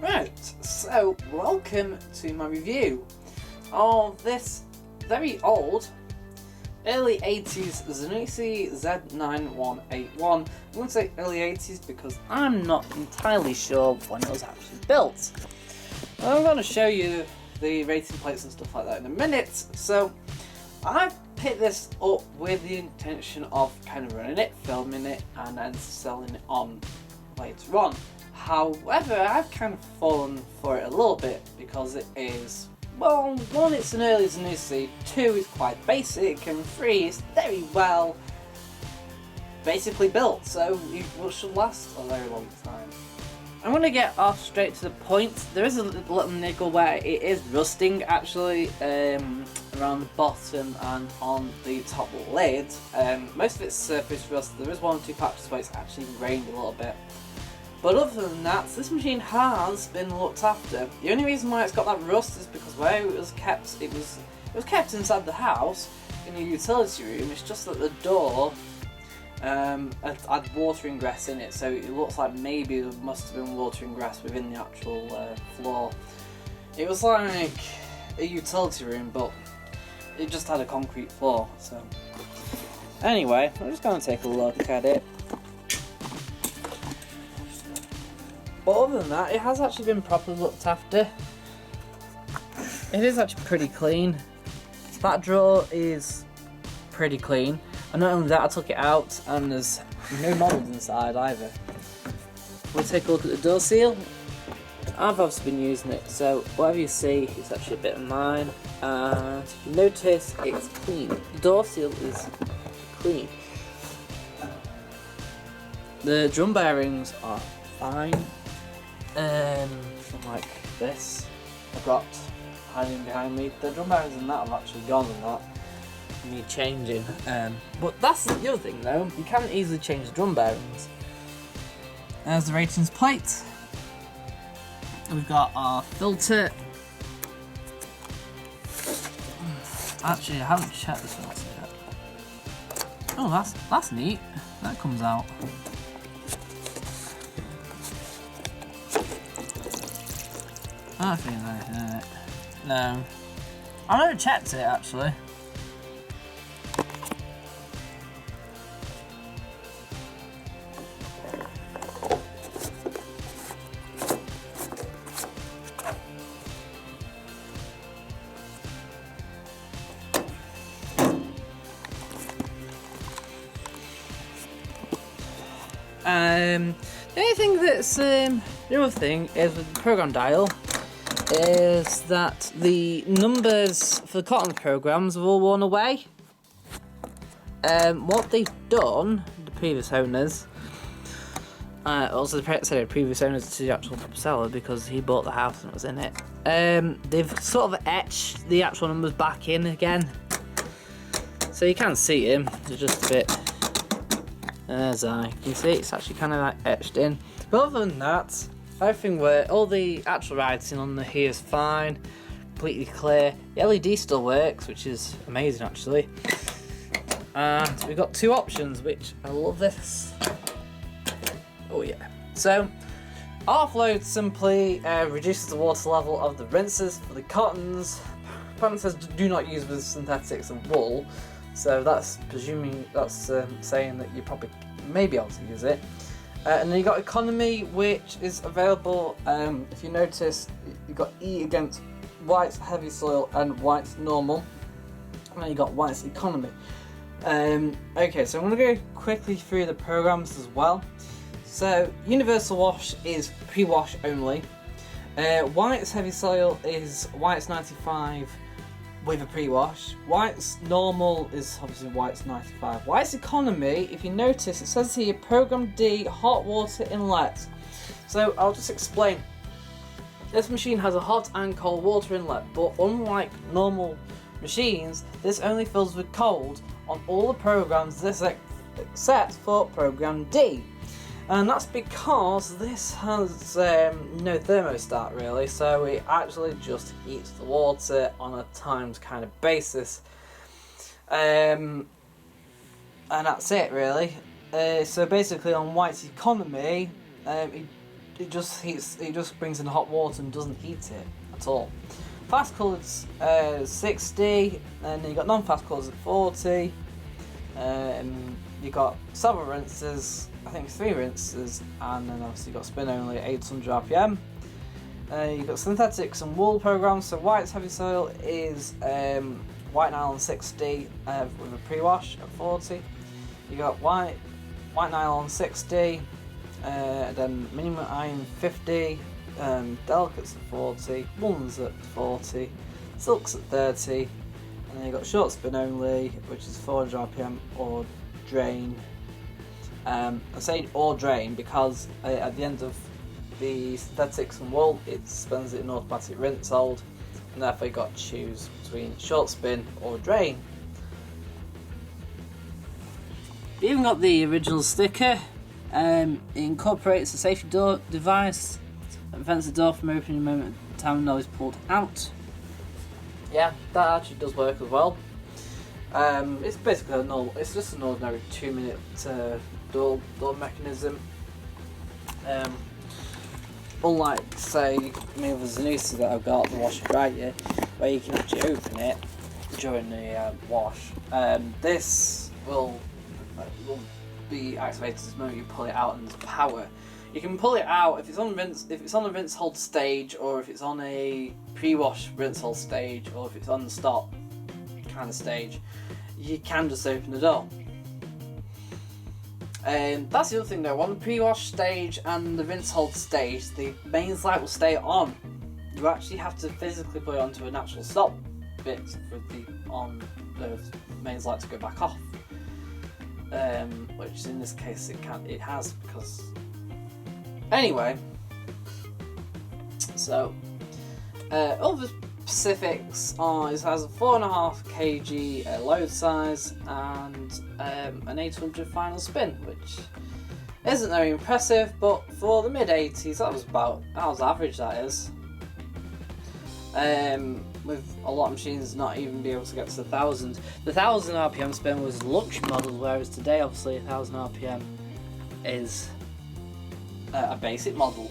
Right, so welcome to my review of this very old early 80s Zanussi Z9181. I'm going to say early 80s because I'm not entirely sure when it was actually built. I'm going to show you the rating plates and stuff like that in a minute. So I picked this up with the intention of kind of running it, filming it, and then selling it on later on. However, I've kind of fallen for it a little bit because it is, well, one, it's an early Zanussi, two, it's quite basic, and three, it's very well basically built, so it should last a very long time. I'm going to get off straight to the point. There is a little niggle where it is rusting actually around the bottom and on the top lid. Most of it's surface rust. There is one or two patches where it's actually rained a little bit. But other than that, this machine has been looked after. The only reason why it's got that rust is because where it was kept, it was kept inside the house in a utility room. It's just that the door had water ingress in it, so it looks like maybe there must have been water ingress within the actual floor. It was like a utility room, but it just had a concrete floor. So anyway, I'm just going to take a look at it. But other than that, it has actually been properly looked after. It is actually pretty clean. That drawer is pretty clean. And not only that, I took it out and there's no mould inside either. We'll take a look at the door seal. I've obviously been using it, so whatever you see, it's actually a bit of mine. And notice it's clean. The door seal is clean. The drum bearings are fine. Like this, I've got hiding behind me. The drum bearings and that have actually gone and that need changing. But that's the other thing though, you can easily change the drum bearings. There's the ratings plate. We've got our filter. Actually, I haven't checked this filter yet. Oh, that's neat. That comes out. I don't think there's anything in it. No. I've never checked it actually. The only thing that's the other thing is with the program dial is that the numbers for the cotton programs have all worn away. What they've done, the previous owners, also the previous owners to the actual seller because he bought the house and it was in it. They've sort of etched the actual numbers back in again, so you can see him. They're just a bit. As I can see, it's actually kind of like etched in. But other than that, everything all the actual writing on the here is fine, completely clear. The LED still works, which is amazing actually. And we've got two options, which I love this. Oh yeah. So, offload simply reduces the water level of the rinsers for the cottons. Patent says do not use with synthetics and wool. So that's saying that you probably may be able to use it. And then you got economy, which is available. If you notice, you got E against white's heavy soil and white's normal. And then you got white's economy. Okay, so I'm going to go quickly through the programs as well. So universal wash is pre-wash only. White's heavy soil is white's 95. With a pre-wash. White's normal is obviously white's 95. White's economy, if you notice, it says here program D hot water inlet. So I'll just explain. This machine has a hot and cold water inlet, but unlike normal machines, this only fills with cold on all the programs this except for program D. And that's because this has no thermostat really, so it actually just heats the water on a timed kind of basis. And that's it really. So basically on White's economy, it it just heats. It just brings in hot water and doesn't heat it at all. Fast colours 60, and then you got non-fast colours at 40. You got several rinses, I think 3 rinses, and then obviously you got spin only at 800 RPM. You've got synthetics and wool programs. So white's heavy soil is white nylon 60 with a pre-wash at 40. You got white nylon 60, then minimum iron 50, delicates at 40, woolens at 40, silks at 30, and then you got short spin only, which is 400 RPM or drain. I say or drain because at the end of the synthetics and wool, it spends it in automatic rinse hold, and therefore you got to choose between short spin or drain. We even got the original sticker. It incorporates a safety door device that prevents the door from opening the moment the time the is pulled out. Yeah, that actually does work as well. It's basically it's just an ordinary 2-minute door mechanism. Unlike, say, me with the Zanussi that I've got, the washer dryer, where you can actually open it during the wash. This will be activated the moment you pull it out and there's power. You can pull it out if it's on a rinse hold stage, or if it's on a pre-wash rinse hold stage, or if it's on the stop kind of stage. You can just open the door. That's the other thing though, on the pre-wash stage and the rinse hold stage, the mains light will stay on. You actually have to physically put it onto an actual stop bit for the mains light to go back off. Which in this case it has, because anyway. So other specifics are, it has a 4.5 kg load size and an 800 final spin, which isn't very impressive, but for the mid 80s that was average, that is. With a lot of machines not even be able to get to the 1000. The 1000 RPM spin was luxury model, whereas today obviously 1000 RPM is a basic model.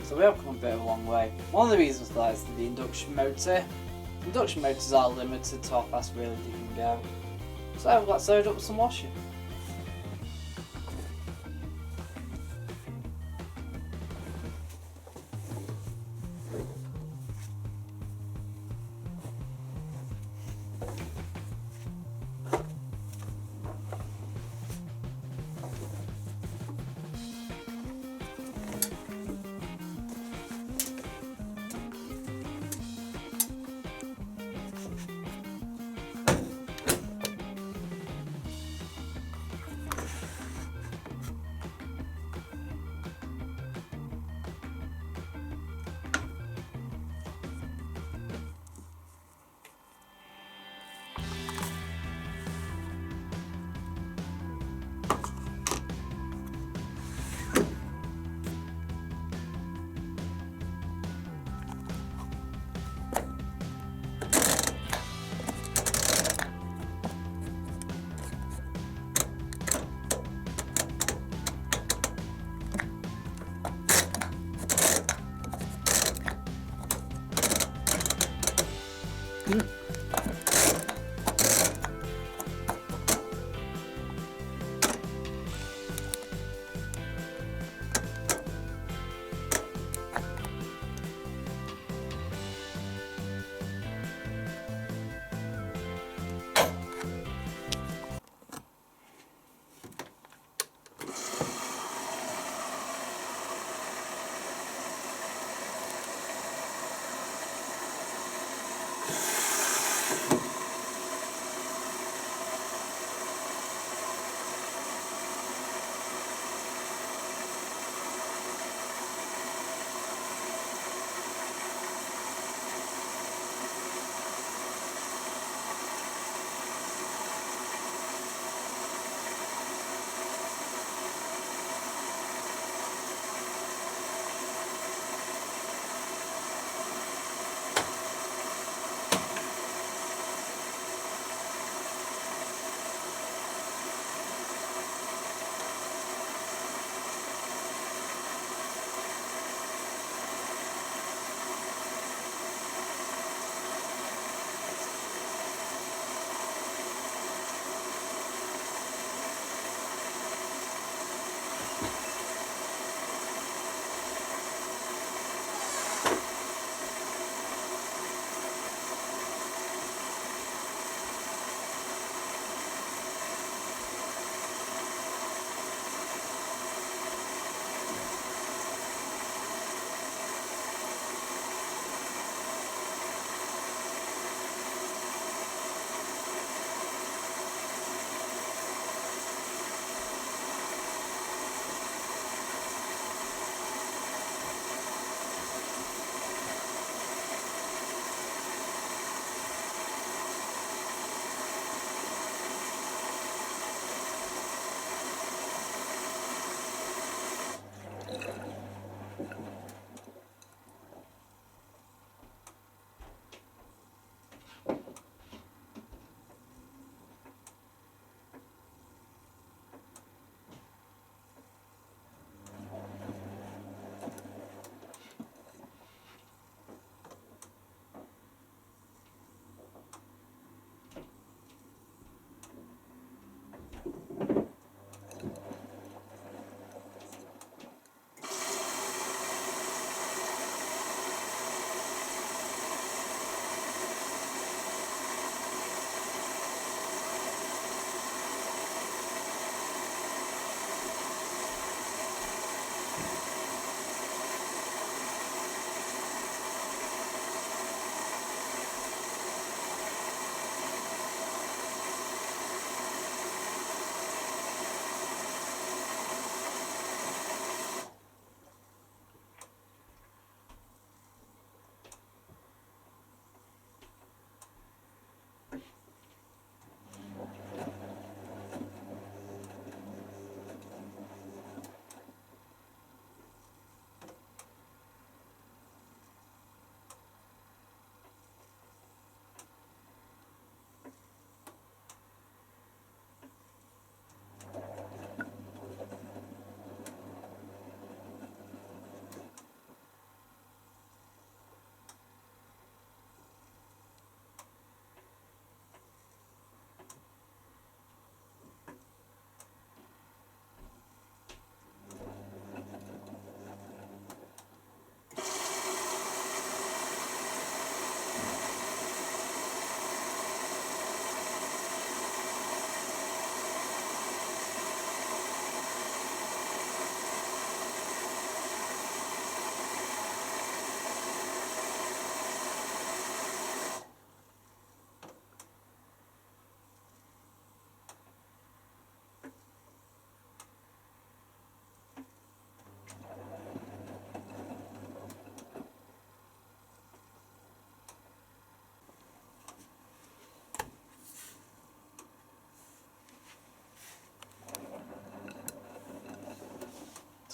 So we have come a bit of a long way. One of the reasons for that is the induction motor. Induction motors are limited to how fast really they can go. So let's load up some washing.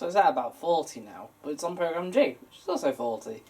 So it's at about 40 now, but it's on program G, which is also 40.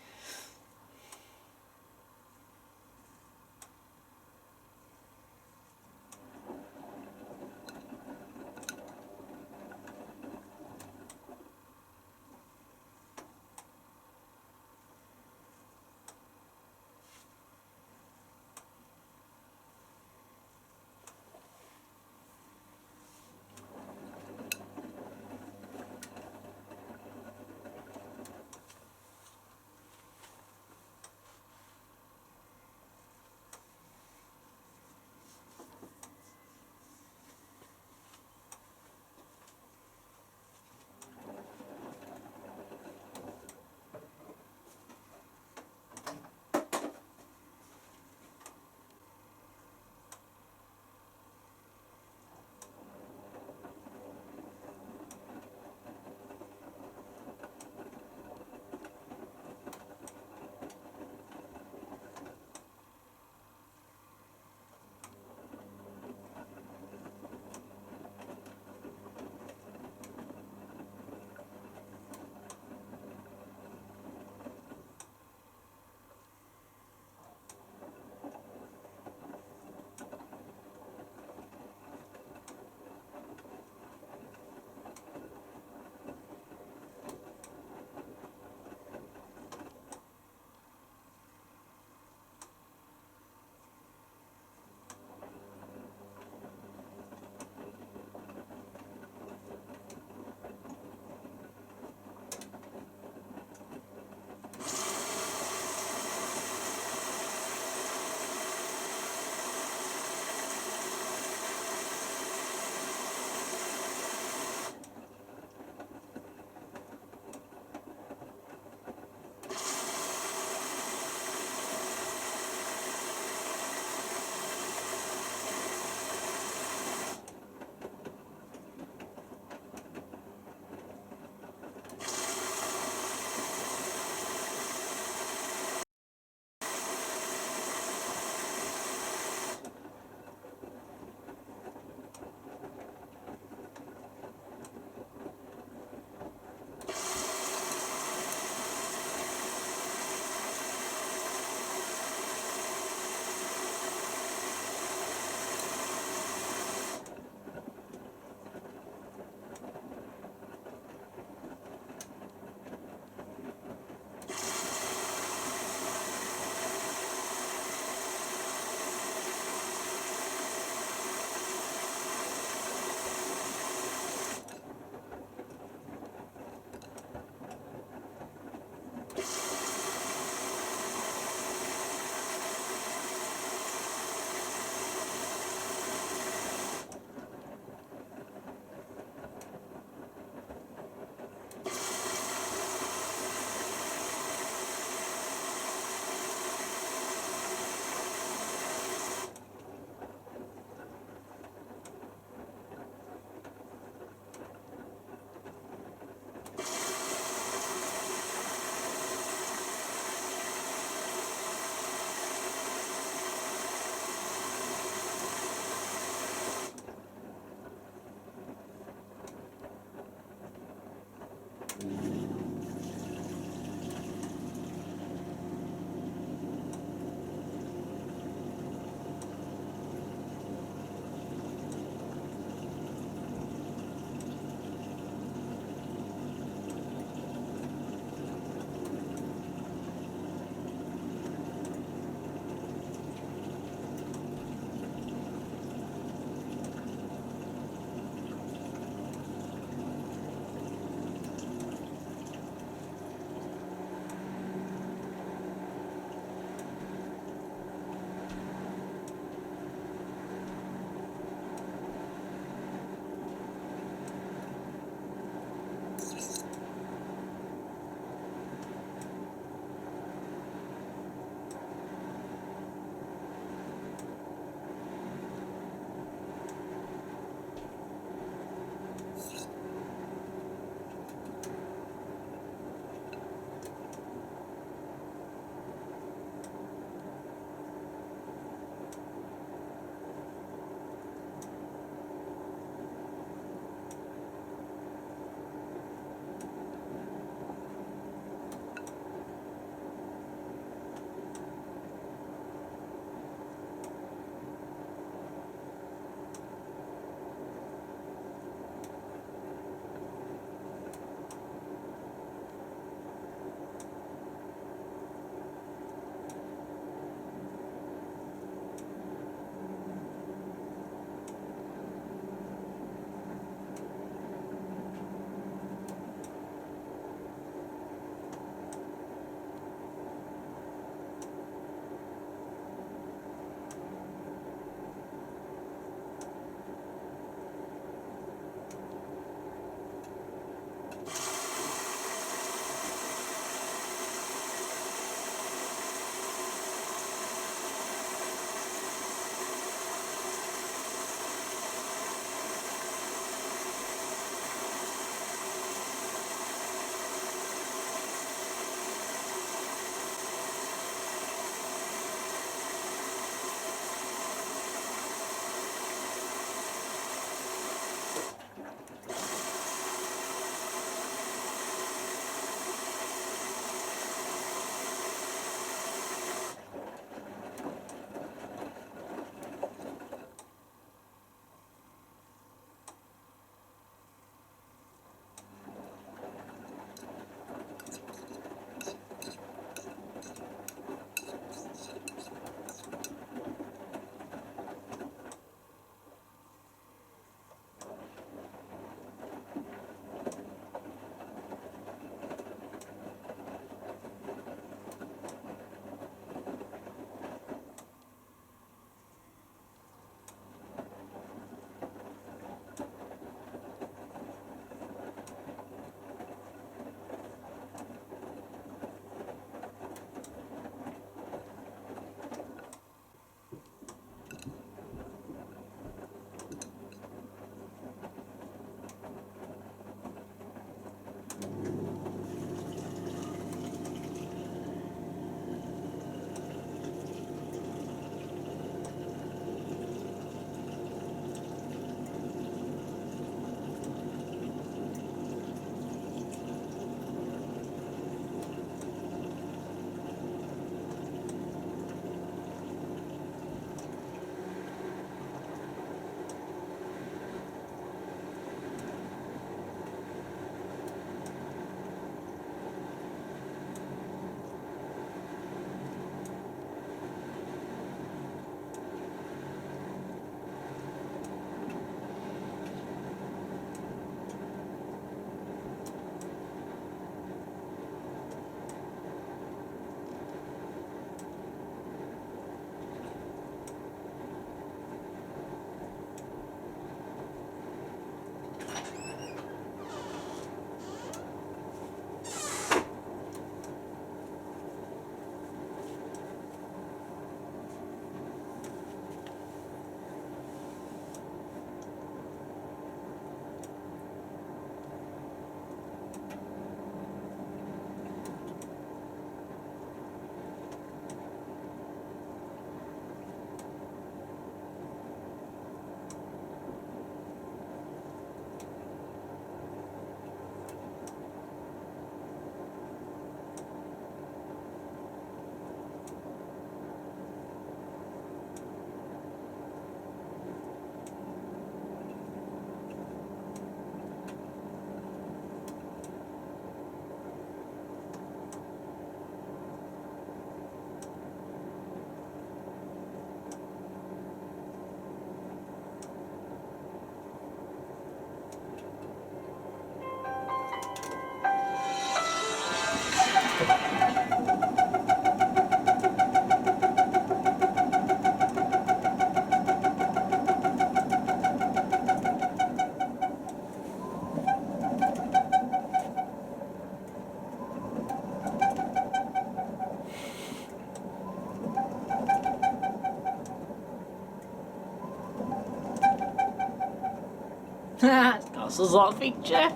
It's got some sort of feature.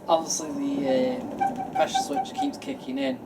Obviously the pressure switch keeps kicking in.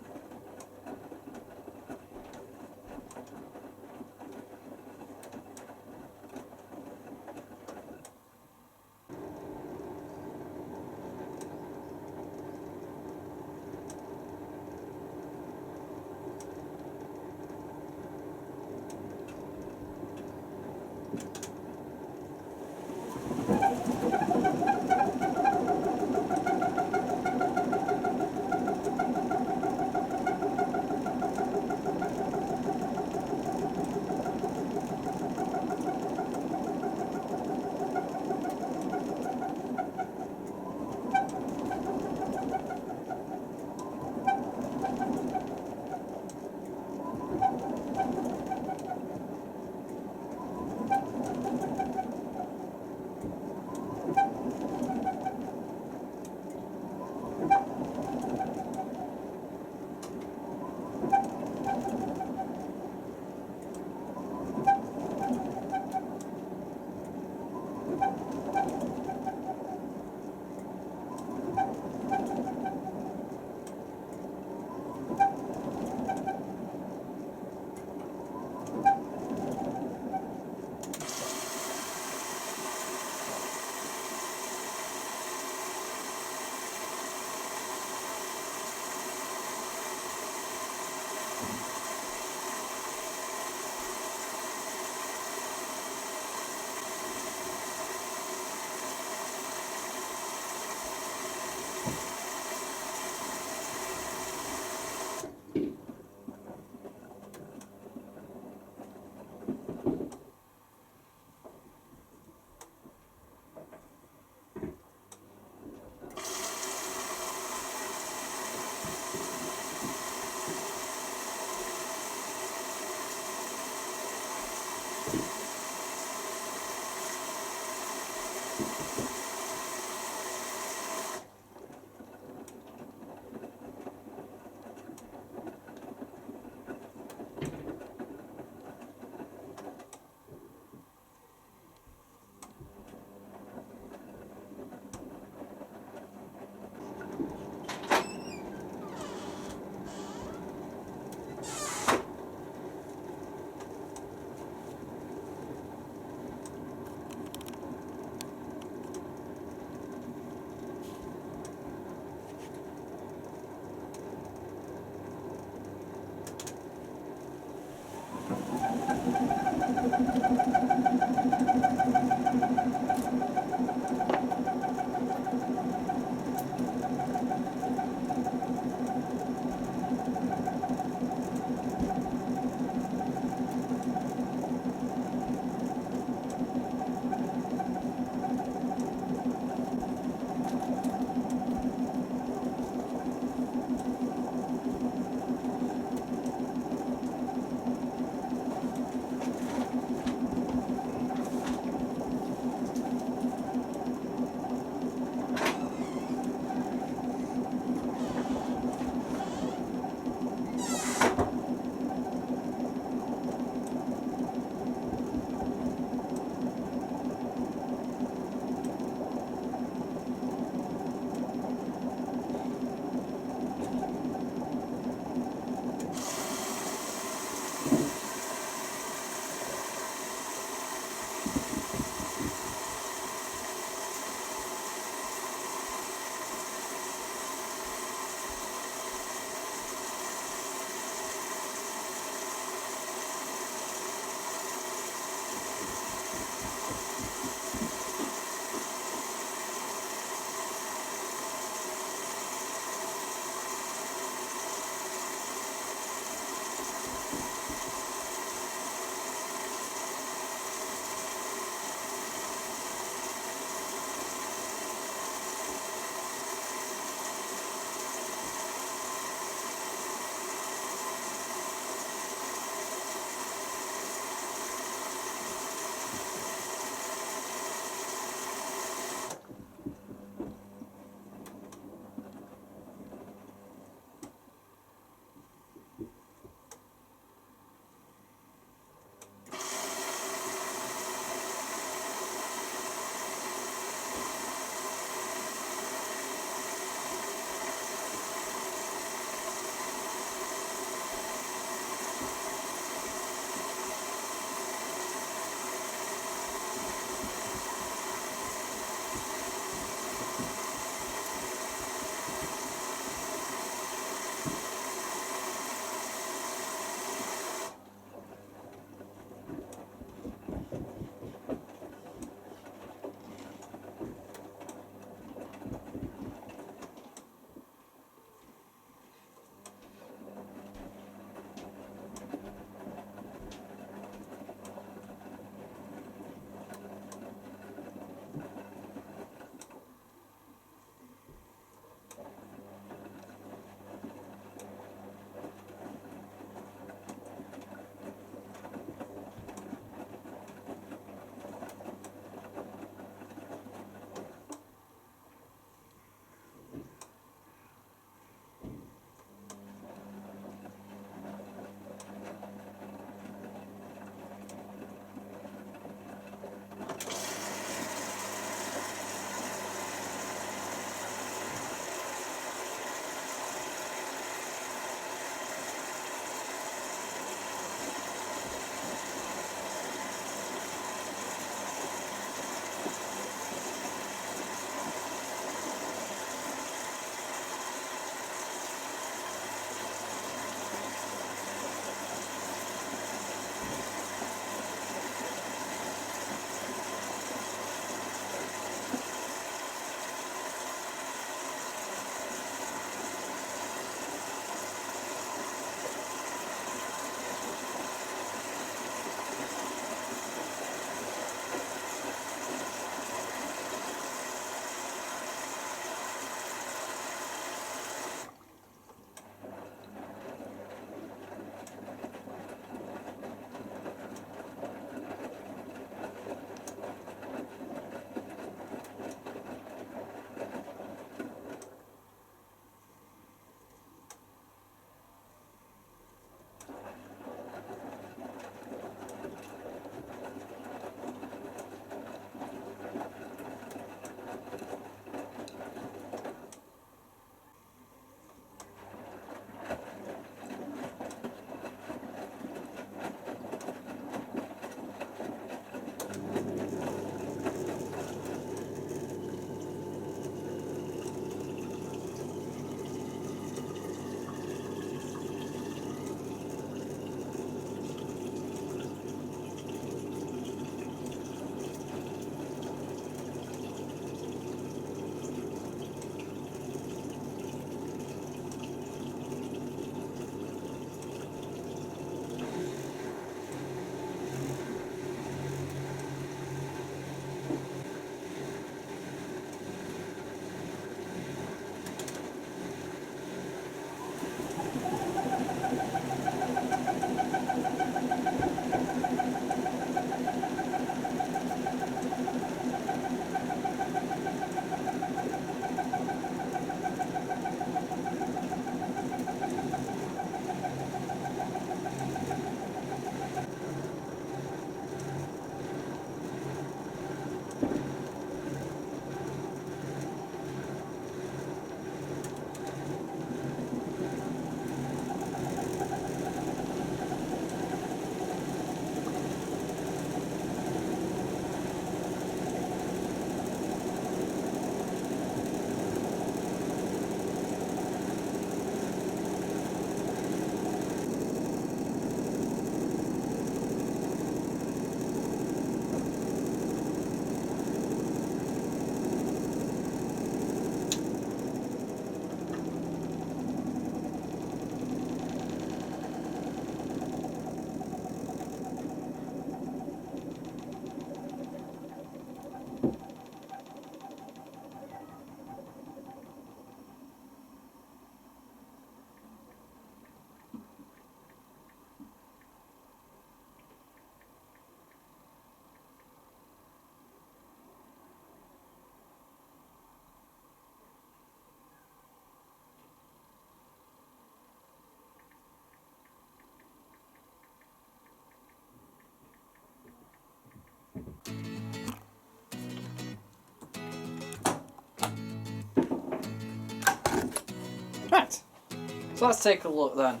So let's take a look then.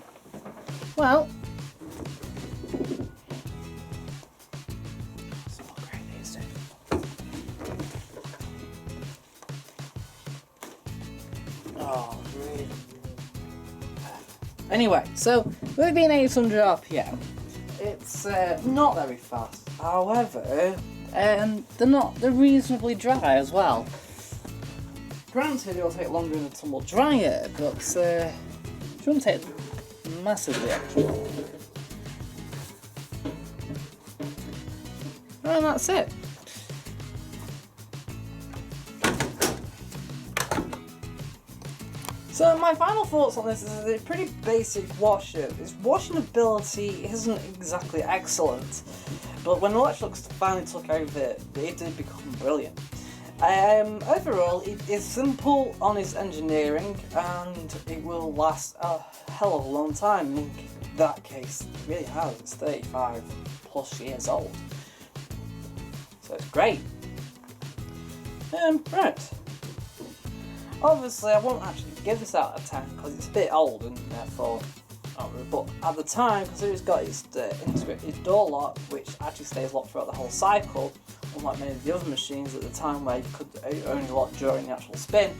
Well, it's not great, is it? Oh, really? Anyway, so with it being 800 RPM, it's not very fast. However, they're reasonably dry as well. Granted, it'll take longer in a tumble dryer, but it shouldn't take massively actually. And that's it. So my final thoughts on this is a pretty basic washer. Its washing ability isn't exactly excellent, but when Electrolux finally took over it did become brilliant. Overall, it is simple on its engineering and it will last a hell of a long time. In that case, it really has. It's 35 plus years old. So it's great. Right. Obviously, I won't actually give this out of 10 because it's a bit old and therefore. But at the time, because it's got its integrated door lock, which actually stays locked throughout the whole cycle, unlike many of the other machines at the time where you could only lock during the actual spin,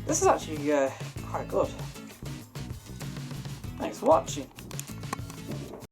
this is actually quite good. Thanks for watching.